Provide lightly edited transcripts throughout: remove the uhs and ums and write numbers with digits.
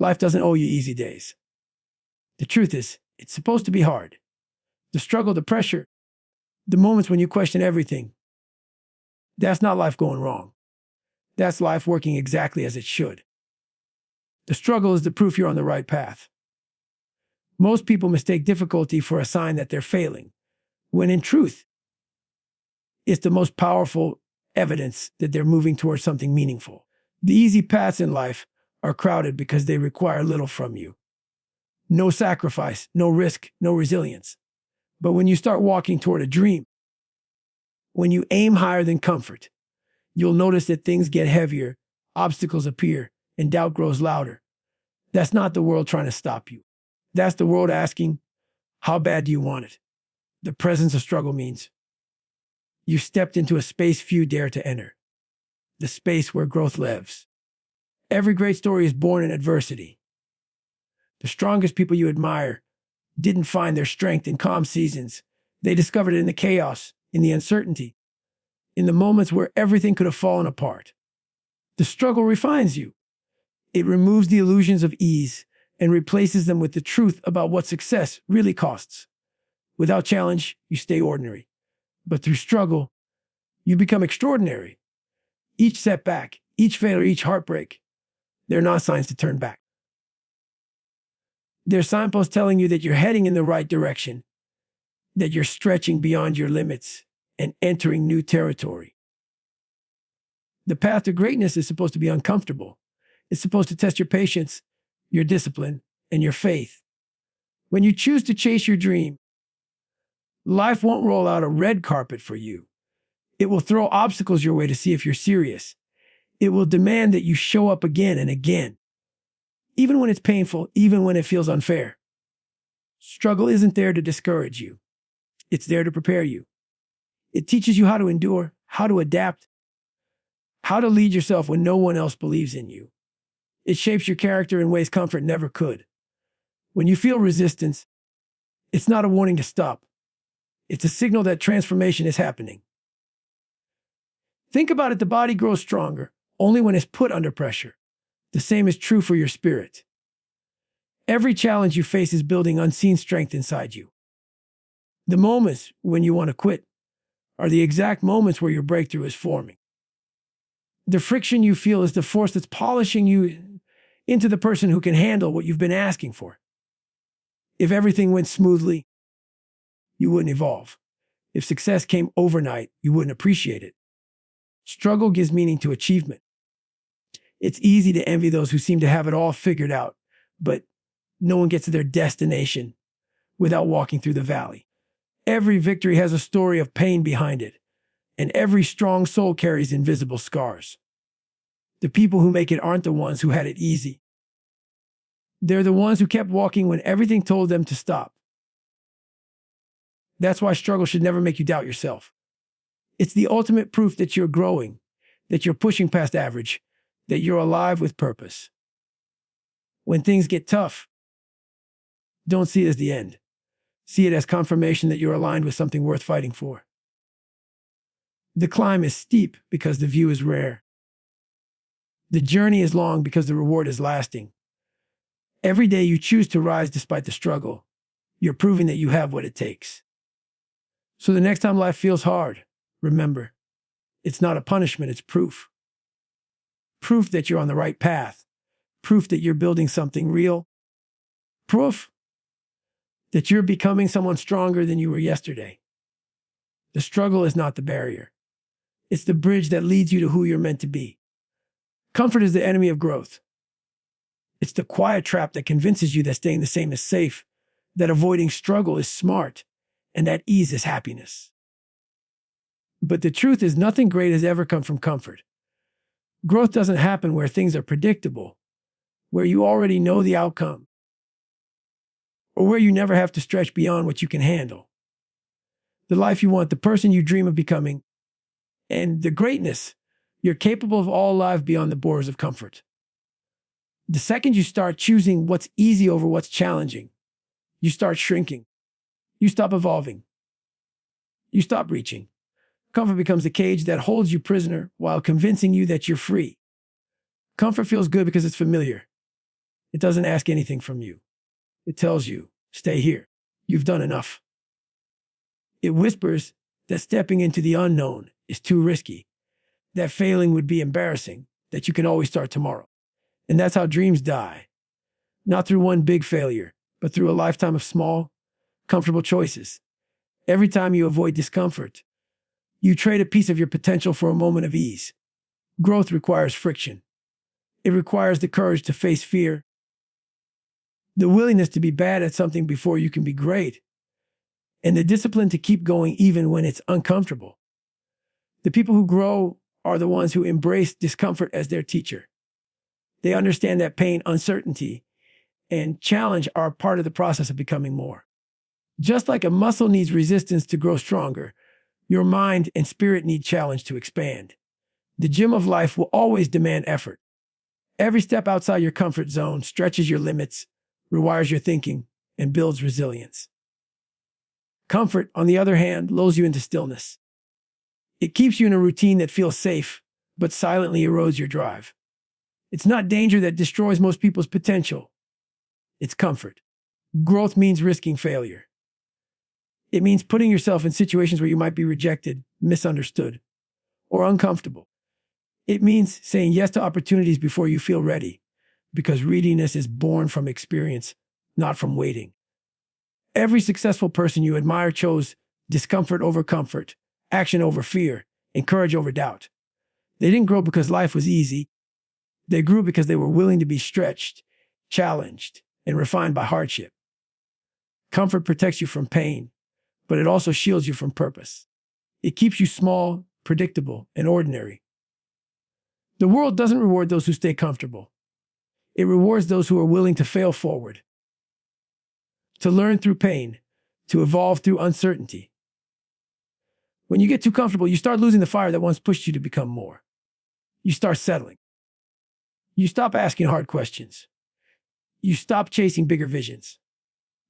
Life doesn't owe you easy days. The truth is, it's supposed to be hard. The struggle, the pressure, the moments when you question everything. That's not life going wrong. That's life working exactly as it should. The struggle is the proof you're on the right path. Most people mistake difficulty for a sign that they're failing, when in truth, it's the most powerful evidence that they're moving towards something meaningful. The easy paths in life are crowded because they require little from you. No sacrifice, no risk, no resilience. But when you start walking toward a dream, when you aim higher than comfort, you'll notice that things get heavier, obstacles appear, and doubt grows louder. That's not the world trying to stop you. That's the world asking, how bad do you want it? The presence of struggle means you stepped into a space few dare to enter, the space where growth lives. Every great story is born in adversity. The strongest people you admire didn't find their strength in calm seasons. They discovered it in the chaos, in the uncertainty, in the moments where everything could have fallen apart. The struggle refines you. It removes the illusions of ease and replaces them with the truth about what success really costs. Without challenge, you stay ordinary. But through struggle, you become extraordinary. Each setback, each failure, each heartbreak, they're not signs to turn back. They're signposts telling you that you're heading in the right direction, that you're stretching beyond your limits and entering new territory. The path to greatness is supposed to be uncomfortable. It's supposed to test your patience, your discipline, and your faith. When you choose to chase your dream, life won't roll out a red carpet for you. It will throw obstacles your way to see if you're serious. It will demand that you show up again and again, even when it's painful, even when it feels unfair. Struggle isn't there to discourage you. It's there to prepare you. It teaches you how to endure, how to adapt, how to lead yourself when no one else believes in you. It shapes your character in ways comfort never could. When you feel resistance, it's not a warning to stop. It's a signal that transformation is happening. Think about it, the body grows stronger only when it's put under pressure. The same is true for your spirit. Every challenge you face is building unseen strength inside you. The moments when you want to quit are the exact moments where your breakthrough is forming. The friction you feel is the force that's polishing you into the person who can handle what you've been asking for. If everything went smoothly, you wouldn't evolve. If success came overnight, you wouldn't appreciate it. Struggle gives meaning to achievement. It's easy to envy those who seem to have it all figured out, but no one gets to their destination without walking through the valley. Every victory has a story of pain behind it, and every strong soul carries invisible scars. The people who make it aren't the ones who had it easy. They're the ones who kept walking when everything told them to stop. That's why struggle should never make you doubt yourself. It's the ultimate proof that you're growing, that you're pushing past average, that you're alive with purpose. When things get tough, don't see it as the end. See it as confirmation that you're aligned with something worth fighting for. The climb is steep because the view is rare. The journey is long because the reward is lasting. Every day you choose to rise despite the struggle, you're proving that you have what it takes. So the next time life feels hard, remember, it's not a punishment, it's proof. Proof that you're on the right path. Proof that you're building something real. Proof that you're becoming someone stronger than you were yesterday. The struggle is not the barrier. It's the bridge that leads you to who you're meant to be. Comfort is the enemy of growth. It's the quiet trap that convinces you that staying the same is safe, that avoiding struggle is smart, and that ease is happiness. But the truth is, nothing great has ever come from comfort. Growth doesn't happen where things are predictable, where you already know the outcome, or where you never have to stretch beyond what you can handle. The life you want, the person you dream of becoming, and the greatness you're capable of all lies beyond the borders of comfort. The second you start choosing what's easy over what's challenging, you start shrinking. You stop evolving. You stop reaching. Comfort becomes the cage that holds you prisoner while convincing you that you're free. Comfort feels good because it's familiar. It doesn't ask anything from you. It tells you, stay here. You've done enough. It whispers that stepping into the unknown is too risky, that failing would be embarrassing, that you can always start tomorrow. And that's how dreams die. Not through one big failure, but through a lifetime of small, comfortable choices. Every time you avoid discomfort, you trade a piece of your potential for a moment of ease. Growth requires friction. It requires the courage to face fear, the willingness to be bad at something before you can be great, and the discipline to keep going even when it's uncomfortable. The people who grow are the ones who embrace discomfort as their teacher. They understand that pain, uncertainty, and challenge are part of the process of becoming more. Just like a muscle needs resistance to grow stronger, your mind and spirit need challenge to expand. The gym of life will always demand effort. Every step outside your comfort zone stretches your limits, rewires your thinking, and builds resilience. Comfort, on the other hand, lulls you into stillness. It keeps you in a routine that feels safe, but silently erodes your drive. It's not danger that destroys most people's potential. It's comfort. Growth means risking failure. It means putting yourself in situations where you might be rejected, misunderstood, or uncomfortable. It means saying yes to opportunities before you feel ready, because readiness is born from experience, not from waiting. Every successful person you admire chose discomfort over comfort, action over fear, and courage over doubt. They didn't grow because life was easy. They grew because they were willing to be stretched, challenged, and refined by hardship. Comfort protects you from pain, but it also shields you from purpose. It keeps you small, predictable, and ordinary. The world doesn't reward those who stay comfortable. It rewards those who are willing to fail forward, to learn through pain, to evolve through uncertainty. When you get too comfortable, you start losing the fire that once pushed you to become more. You start settling. You stop asking hard questions. You stop chasing bigger visions.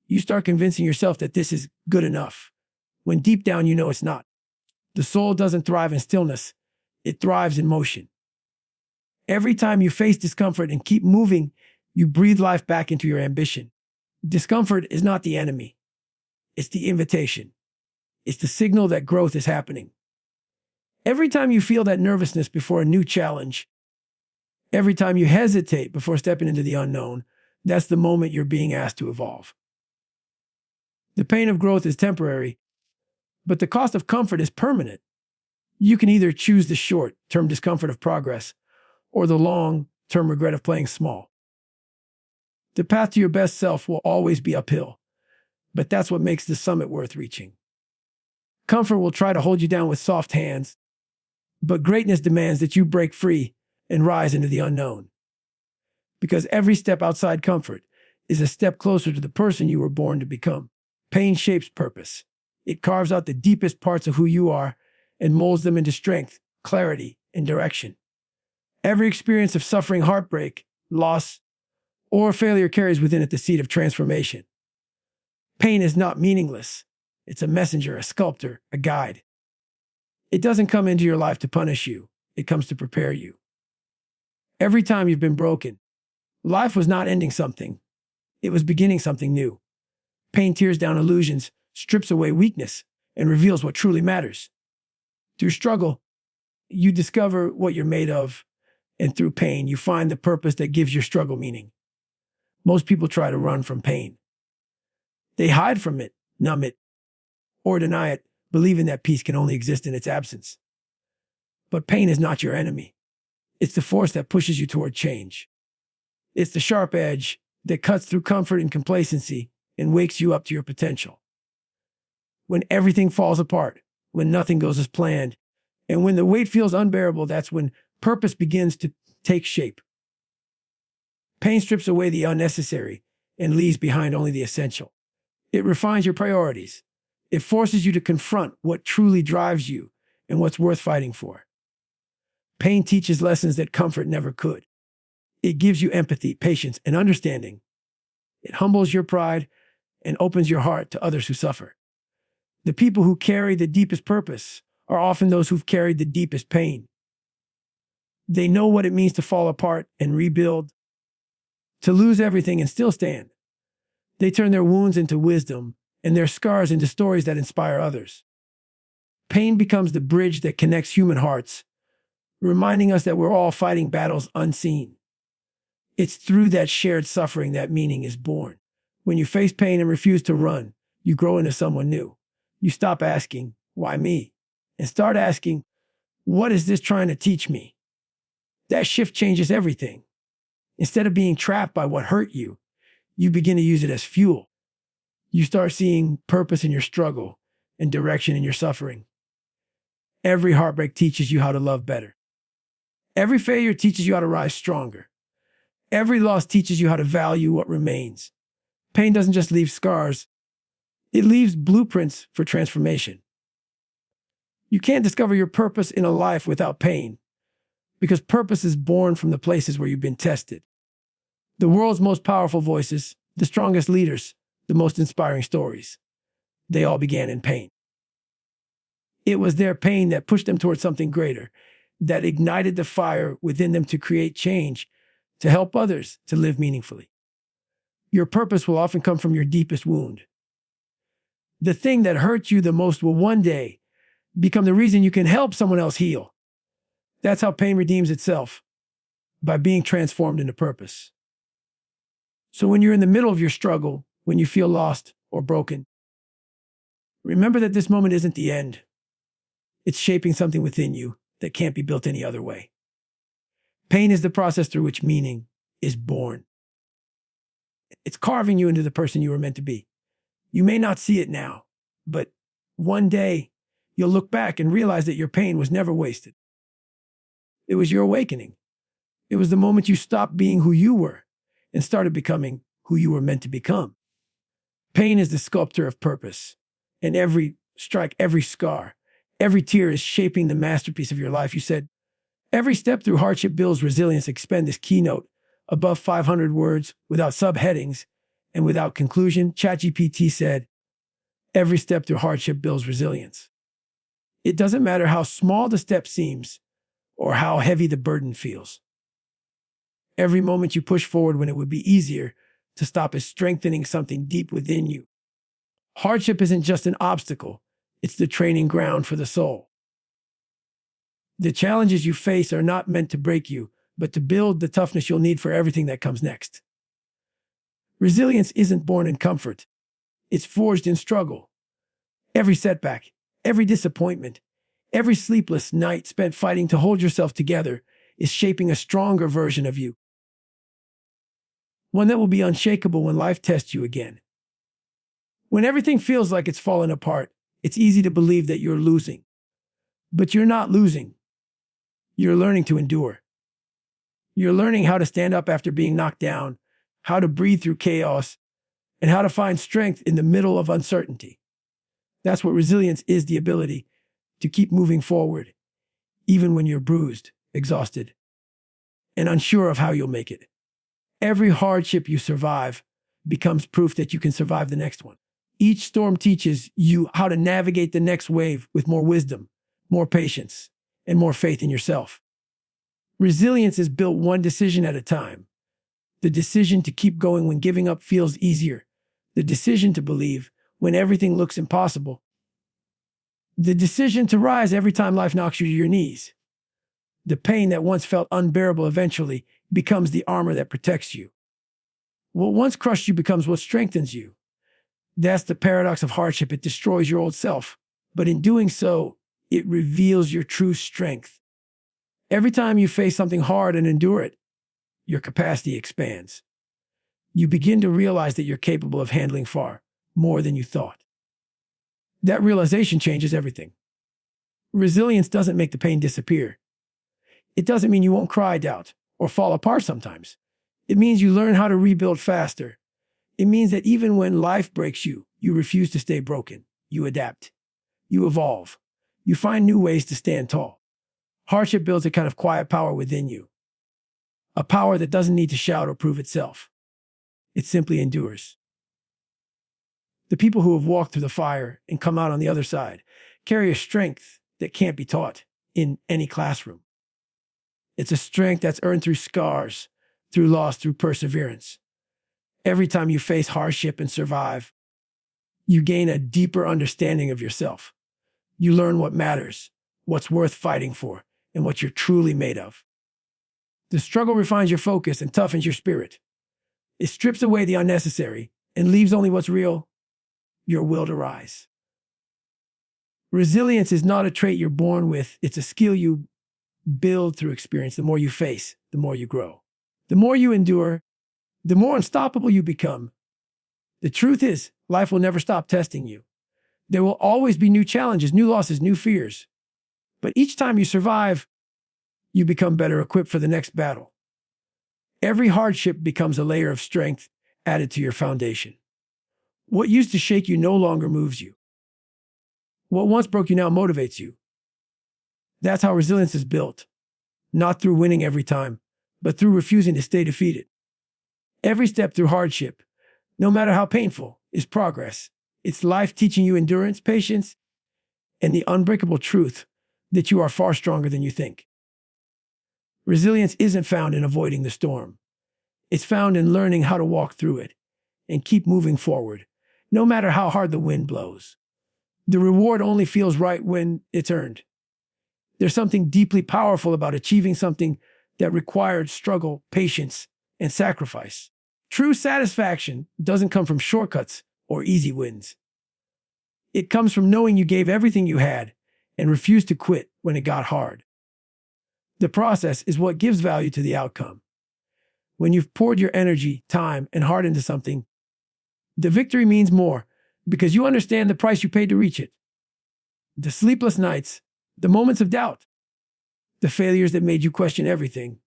You start convincing yourself that this is good enough, when deep down you know it's not. The soul doesn't thrive in stillness. It thrives in motion. Every time you face discomfort and keep moving, you breathe life back into your ambition. Discomfort is not the enemy. It's the invitation. It's the signal that growth is happening. Every time you feel that nervousness before a new challenge, every time you hesitate before stepping into the unknown, that's the moment you're being asked to evolve. The pain of growth is temporary, but the cost of comfort is permanent. You can either choose the short-term discomfort of progress or the long-term regret of playing small. The path to your best self will always be uphill, but that's what makes the summit worth reaching. Comfort will try to hold you down with soft hands, but greatness demands that you break free and rise into the unknown. Because every step outside comfort is a step closer to the person you were born to become. Pain shapes purpose. It carves out the deepest parts of who you are and molds them into strength, clarity, and direction. Every experience of suffering, heartbreak, loss, or failure carries within it the seed of transformation. Pain is not meaningless. It's a messenger, a sculptor, a guide. It doesn't come into your life to punish you. It comes to prepare you. Every time you've been broken, life was not ending something. It was beginning something new. Pain tears down illusions, strips away weakness, and reveals what truly matters. Through struggle, you discover what you're made of, and through pain, you find the purpose that gives your struggle meaning. Most people try to run from pain. They hide from it, numb it, or deny it, believing that peace can only exist in its absence. But pain is not your enemy. It's the force that pushes you toward change. It's the sharp edge that cuts through comfort and complacency and wakes you up to your potential. When everything falls apart, when nothing goes as planned, and when the weight feels unbearable, that's when purpose begins to take shape. Pain strips away the unnecessary and leaves behind only the essential. It refines your priorities. It forces you to confront what truly drives you and what's worth fighting for. Pain teaches lessons that comfort never could. It gives you empathy, patience, and understanding. It humbles your pride and opens your heart to others who suffer. The people who carry the deepest purpose are often those who've carried the deepest pain. They know what it means to fall apart and rebuild, to lose everything and still stand. They turn their wounds into wisdom and their scars into stories that inspire others. Pain becomes the bridge that connects human hearts, reminding us that we're all fighting battles unseen. It's through that shared suffering that meaning is born. When you face pain and refuse to run, you grow into someone new. You stop asking, "Why me?" and start asking, "What is this trying to teach me?" That shift changes everything. Instead of being trapped by what hurt you, you begin to use it as fuel. You start seeing purpose in your struggle and direction in your suffering. Every heartbreak teaches you how to love better. Every failure teaches you how to rise stronger. Every loss teaches you how to value what remains. Pain doesn't just leave scars, it leaves blueprints for transformation. You can't discover your purpose in a life without pain, because purpose is born from the places where you've been tested. The world's most powerful voices, the strongest leaders, the most inspiring stories, they all began in pain. It was their pain that pushed them towards something greater, that ignited the fire within them to create change, to help others to live meaningfully. Your purpose will often come from your deepest wound. The thing that hurt you the most will one day become the reason you can help someone else heal. That's how pain redeems itself, by being transformed into purpose. So when you're in the middle of your struggle, when you feel lost or broken, remember that this moment isn't the end. It's shaping something within you that can't be built any other way. Pain is the process through which meaning is born. It's carving you into the person you were meant to be. You may not see it now, but one day you'll look back and realize that your pain was never wasted. It was your awakening. It was the moment you stopped being who you were and started becoming who you were meant to become. Pain is the sculptor of purpose, and every strike, every scar, every tear is shaping the masterpiece of your life. You said, every step through hardship builds resilience. Expand this keynote above 500 words, without subheadings, and without conclusion. ChatGPT said, every step through hardship builds resilience. It doesn't matter how small the step seems or how heavy the burden feels. Every moment you push forward when it would be easier to stop is strengthening something deep within you. Hardship isn't just an obstacle, it's the training ground for the soul. The challenges you face are not meant to break you, but to build the toughness you'll need for everything that comes next. Resilience isn't born in comfort. It's forged in struggle. Every setback, every disappointment, every sleepless night spent fighting to hold yourself together is shaping a stronger version of you. One that will be unshakable when life tests you again. When everything feels like it's falling apart, it's easy to believe that you're losing. But you're not losing. You're learning to endure. You're learning how to stand up after being knocked down, how to breathe through chaos, and how to find strength in the middle of uncertainty. That's what resilience is, the ability to keep moving forward, even when you're bruised, exhausted, and unsure of how you'll make it. Every hardship you survive becomes proof that you can survive the next one. Each storm teaches you how to navigate the next wave with more wisdom, more patience, and more faith in yourself. Resilience is built one decision at a time. The decision to keep going when giving up feels easier. The decision to believe when everything looks impossible. The decision to rise every time life knocks you to your knees. The pain that once felt unbearable eventually becomes the armor that protects you. What once crushed you becomes what strengthens you. That's the paradox of hardship. It destroys your old self, but in doing so, it reveals your true strength. Every time you face something hard and endure it, your capacity expands. You begin to realize that you're capable of handling far more than you thought. That realization changes everything. Resilience doesn't make the pain disappear. It doesn't mean you won't cry, doubt, or fall apart sometimes. It means you learn how to rebuild faster. It means that even when life breaks you, you refuse to stay broken. You adapt. You evolve. You find new ways to stand tall. Hardship builds a kind of quiet power within you. A power that doesn't need to shout or prove itself. It simply endures. The people who have walked through the fire and come out on the other side carry a strength that can't be taught in any classroom. It's a strength that's earned through scars, through loss, through perseverance. Every time you face hardship and survive, you gain a deeper understanding of yourself. You learn what matters, what's worth fighting for, and what you're truly made of. The struggle refines your focus and toughens your spirit. It strips away the unnecessary and leaves only what's real, your will to rise. Resilience is not a trait you're born with. It's a skill you build through experience. The more you face, the more you grow. The more you endure, the more unstoppable you become. The truth is, life will never stop testing you. There will always be new challenges, new losses, new fears. But each time you survive, you become better equipped for the next battle. Every hardship becomes a layer of strength added to your foundation. What used to shake you no longer moves you. What once broke you now motivates you. That's how resilience is built, not through winning every time, but through refusing to stay defeated. Every step through hardship, no matter how painful, is progress. It's life teaching you endurance, patience, and the unbreakable truth that you are far stronger than you think. Resilience isn't found in avoiding the storm. It's found in learning how to walk through it and keep moving forward, no matter how hard the wind blows. The reward only feels right when it's earned. There's something deeply powerful about achieving something that required struggle, patience, and sacrifice. True satisfaction doesn't come from shortcuts or easy wins. It comes from knowing you gave everything you had and refused to quit when it got hard. The process is what gives value to the outcome. When you've poured your energy, time, and heart into something, the victory means more because you understand the price you paid to reach it. The sleepless nights, the moments of doubt, the failures that made you question everything,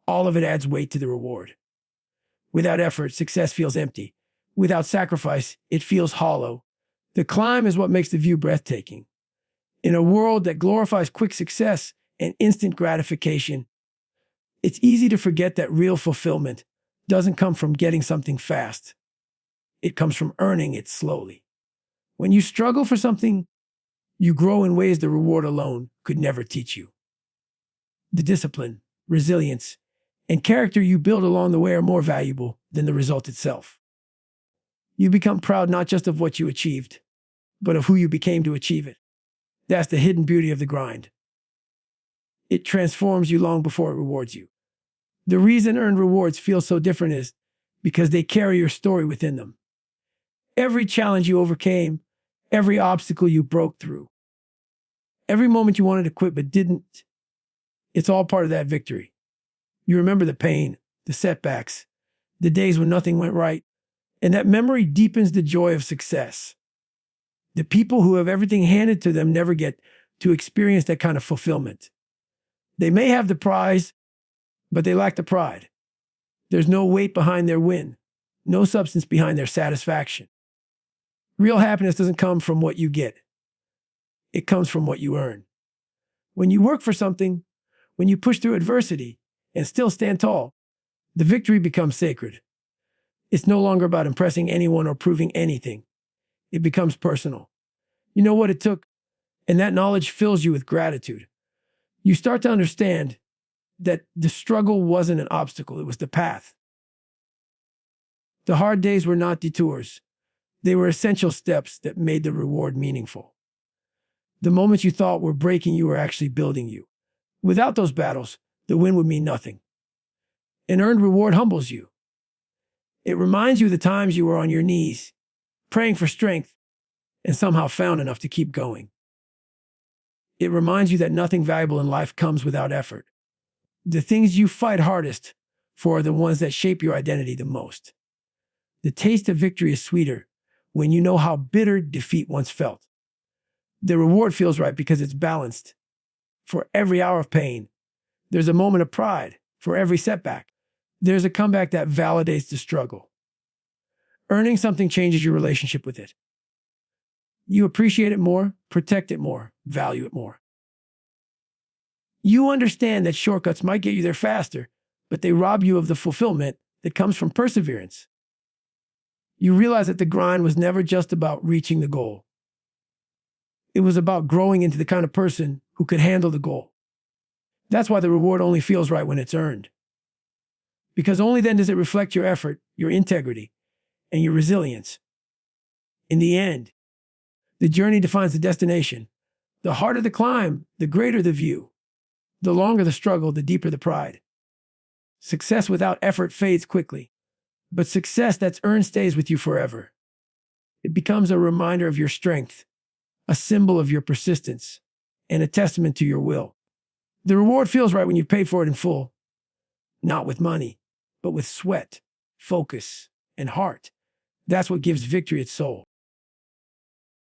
all of it adds weight to the reward. Without effort, success feels empty. Without sacrifice, it feels hollow. The climb is what makes the view breathtaking. In a world that glorifies quick success and instant gratification, it's easy to forget that real fulfillment doesn't come from getting something fast. It comes from earning it slowly. When you struggle for something, you grow in ways the reward alone could never teach you. The discipline, resilience, and character you build along the way are more valuable than the result itself. You become proud not just of what you achieved, but of who you became to achieve it. That's the hidden beauty of the grind. It transforms you long before it rewards you. The reason earned rewards feel so different is because they carry your story within them. Every challenge you overcame, every obstacle you broke through, every moment you wanted to quit but didn't, it's all part of that victory. You remember the pain, the setbacks, the days when nothing went right, and that memory deepens the joy of success. The people who have everything handed to them never get to experience that kind of fulfillment. They may have the prize, but they lack the pride. There's no weight behind their win, no substance behind their satisfaction. Real happiness doesn't come from what you get. It comes from what you earn. When you work for something, when you push through adversity and still stand tall, the victory becomes sacred. It's no longer about impressing anyone or proving anything. It becomes personal. You know what it took, and that knowledge fills you with gratitude. You start to understand that the struggle wasn't an obstacle, it was the path. The hard days were not detours. They were essential steps that made the reward meaningful. The moments you thought were breaking you were actually building you. Without those battles, the win would mean nothing. An earned reward humbles you. It reminds you of the times you were on your knees, praying for strength, and somehow found enough to keep going. It reminds you that nothing valuable in life comes without effort. The things you fight hardest for are the ones that shape your identity the most. The taste of victory is sweeter when you know how bitter defeat once felt. The reward feels right because it's balanced. For every hour of pain, there's a moment of pride. For every setback, there's a comeback that validates the struggle. Earning something changes your relationship with it. You appreciate it more, protect it more, value it more. You understand that shortcuts might get you there faster, but they rob you of the fulfillment that comes from perseverance. You realize that the grind was never just about reaching the goal. It was about growing into the kind of person who could handle the goal. That's why the reward only feels right when it's earned. because only then does it reflect your effort, your integrity, and your resilience. In the end, the journey defines the destination. The harder the climb, the greater the view. The longer the struggle, the deeper the pride. Success without effort fades quickly, but success that's earned stays with you forever. It becomes a reminder of your strength, a symbol of your persistence, and a testament to your will. The reward feels right when you pay for it in full, not with money, but with sweat, focus, and heart. That's what gives victory its soul.